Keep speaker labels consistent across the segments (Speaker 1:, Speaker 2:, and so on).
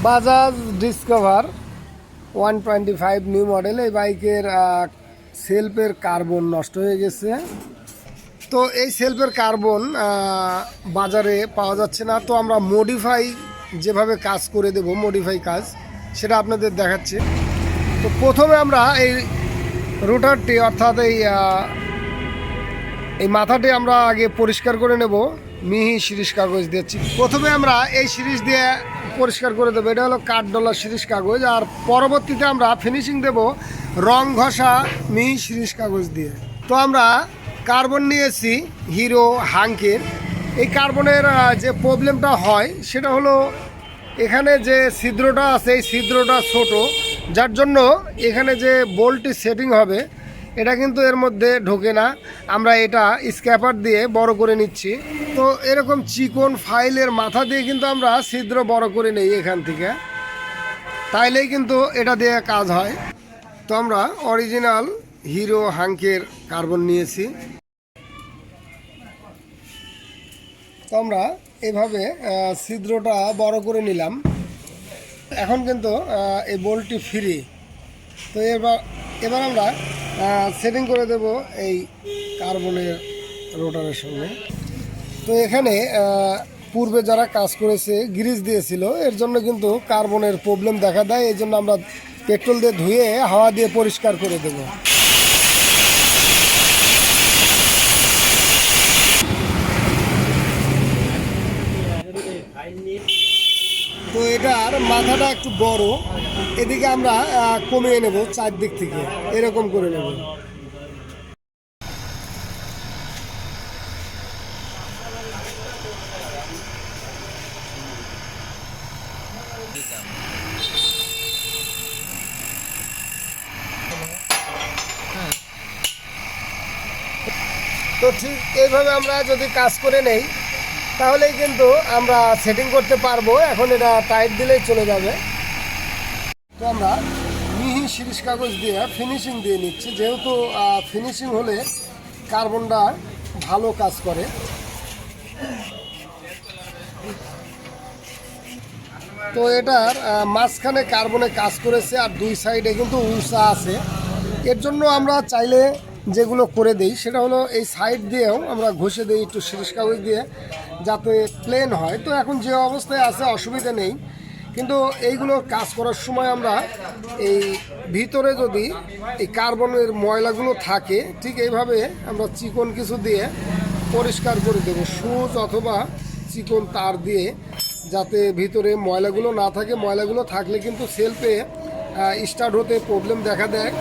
Speaker 1: Bajaj discover 125 new model. এই বাইকের সেলফের কার্বন নষ্ট হয়ে গেছে। তো এই সেলফের কার্বন বাজারে পাওয়া যাচ্ছে না, তো আমরা মডিফাই যেভাবে কাজ করে দেব, মডিফাই কাজ সেটা আপনাদের দেখাচ্ছি। তো প্রথমে আমরা এই রোটারটি অর্থাৎ এই মাথাটি আমরা আগে পরিষ্কার করে নেব মিহি শিরিষ কাগজ দিচ্ছি। প্রথমে আমরা এই শিরিষ দিয়ে পরিষ্কার করে দেবো, এটা হলো কাঠ ডলার শিরিষ কাগজ। আর পরবর্তীতে আমরা ফিনিশিং দেব রং ঘষা মিহি শিরিষ কাগজ দিয়ে। তো আমরা কার্বন নিয়েছি হিরো হাঙ্কের। এই কার্বনের যে প্রবলেমটা হয় সেটা হলো এখানে যে ছিদ্রটা আছে এই ছিদ্রটা ছোট, যার জন্য এখানে যে বোল্টটি সেটিং হবে এটা কিন্তু এর মধ্যে ঢোকে না। আমরা এটা স্ক্যাপার দিয়ে বড় করে নিচ্ছি। তো এরকম চিকন ফাইলের মাথা দিয়ে কিন্তু আমরা ছিদ্র বড় করে নেই এখান থেকে, তাইলেই কিন্তু এটা দিয়ে কাজ হয়। তো আমরা অরিজিনাল হিরো হাঙ্কের কার্বন নিয়েছি। তো আমরা এভাবে ছিদ্রটা বড় করে নিলাম। এখন কিন্তু এই বোল্টটি ফ্রি। তো এবার আমরা সেটিং করে দেব এই কার্বনের রোটারের সঙ্গে। তো এখানে পূর্বে যারা কাজ করেছে গ্রিজ দিয়েছিল, এর জন্য কিন্তু কার্বনের প্রবলেম দেখা দেয়। এই জন্য আমরা পেট্রোল দিয়ে ধুয়ে হাওয়া দিয়ে পরিষ্কার করে দেব। তো এটার মাথাটা একটু বড়, এদিকে আমরা কমিয়ে নেব, চারদিক থেকে এরকম করে নেব। তো ঠিক এইভাবে আমরা যদি কাজ করে নেই তাহলেই কিন্তু আমরা সেটিং করতে পারবো। এখন এটা টাইট দিলেই চলে যাবে। তো আমরা মিহি শিরিষ কাগজ দিয়ে ফিনিশিং দিয়ে নিচ্ছি, যেহেতু ফিনিশিং হলে কার্বনটা ভালো কাজ করে। তো এটার মাঝখানে কার্বনে কাজ করেছে আর দুই সাইডে কিন্তু উঁচা আছে। এর জন্য আমরা চাইলে যেগুলো করে দেই সেটা হলো এই সাইড দিয়েও আমরা ঘষে দিই একটু শিরিষ কাগজ দিয়ে, যাতে প্লেন হয়। তো এখন যে অবস্থায় আছে অসুবিধা নেই, কিন্তু এইগুলো কাজ করার সময় আমরা এই ভিতরে যদি এই কার্বনের ময়লাগুলো থাকে, ঠিক এইভাবে আমরা চিকন কিছু দিয়ে পরিষ্কার করে দেবো, সুচ অথবা চিকন তার দিয়ে, যাতে ভিতরে ময়লাগুলো না থাকে। ময়লাগুলো থাকলে কিন্তু সেলফে স্টার্ট হতে প্রবলেম দেখা দেয়।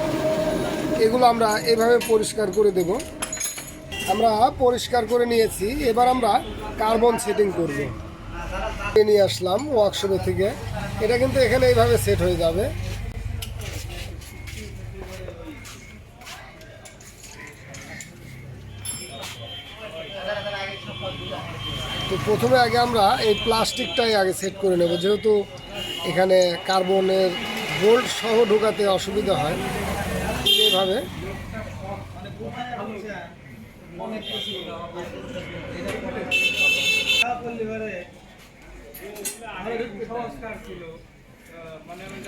Speaker 1: এগুলো আমরা এভাবে পরিষ্কার করে দেব। আমরা পরিষ্কার করে নিয়েছি, এবার আমরা কার্বন সেটিং করব। নিয়ে আসলাম ওয়ার্কশপে থেকে, এটা কিন্তু এখানে এইভাবে সেট হয়ে যাবে। তো প্রথমে আগে আমরা এই প্লাস্টিকটাই আগে সেট করে নেব, যেহেতু এখানে কার্বনের বোল্ট সহ ঢোকাতে অসুবিধা হয়। এইভাবে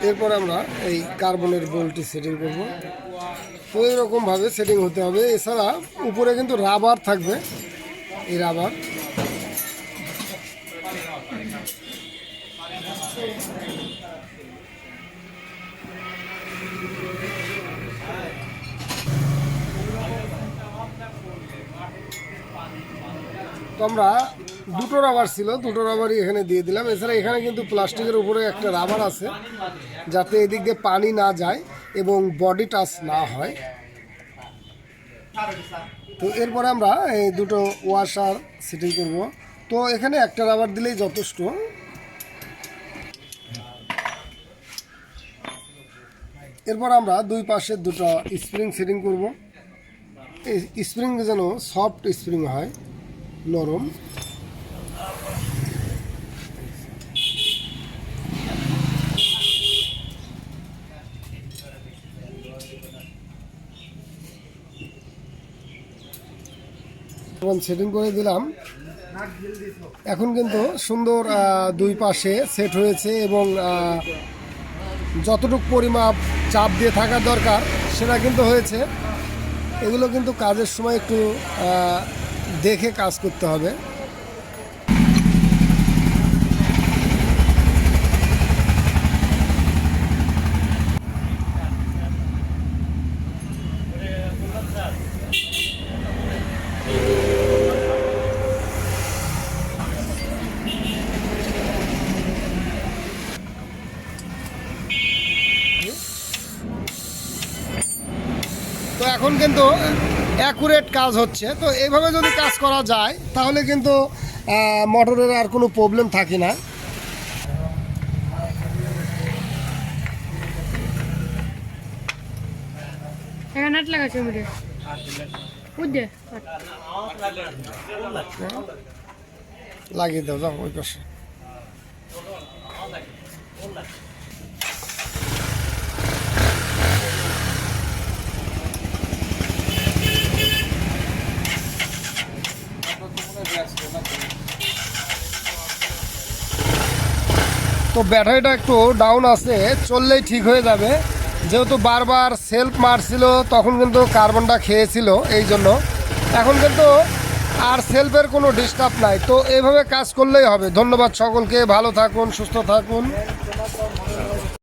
Speaker 1: এরপর আমরা এই কার্বনের বোল্টটি সেটিং করব। তো এরকমভাবে সেটিং হতে হবে। এছাড়া উপরে কিন্তু রাবার থাকবে, এই রাবার। তো আমরা দুটো রাবার ছিল, দুটো রাবারই এখানে দিয়ে দিলাম। এছাড়া এখানে কিন্তু প্লাস্টিকের উপরে একটা রাবার আছে, যাতে এদিক দিয়ে পানি না যায় এবং বডি টাচ না হয়। তো এরপরে আমরা এই দুটো ওয়াশার সেটিং করব। তো এখানে একটা রাবার দিলেই যথেষ্ট। এরপর আমরা দুই পাশের দুটো স্প্রিং সেটিং করব। এই স্প্রিং যেন সফট স্প্রিং হয়, নরম। সেটিং করে দিলাম। এখন কিন্তু সুন্দর দুই পাশে সেট হয়েছে এবং যতটুকু পরিমাপ চাপ দিয়ে থাকার দরকার সেটা কিন্তু হয়েছে। এগুলো কিন্তু কাজের সময় একটু দেখে কাজ করতে হবে। তো এখন কিন্তু অ্যাকুরেট কাজ হচ্ছে। তো এইভাবে যদি কাজ করা যায় তাহলে কিন্তু মোটরের আর কোনো প্রবলেম থাকে না। লাগিয়ে দাও, যাও ওই পাশে। তো ব্যাটারিটা একটু ডাউন আছে, চললেই ঠিক হয়ে যাবে। যেহেতু বারবার সেলফ মারছিল তখন কিন্তু কার্বনটা খেয়েছিল, এই জন্য এখন কিন্তু আর সেলফের কোনো ডিস্টার্ব নাই। তো এইভাবে কাজ করলেই হবে। ধন্যবাদ সকলকে, ভালো থাকুন, সুস্থ থাকুন।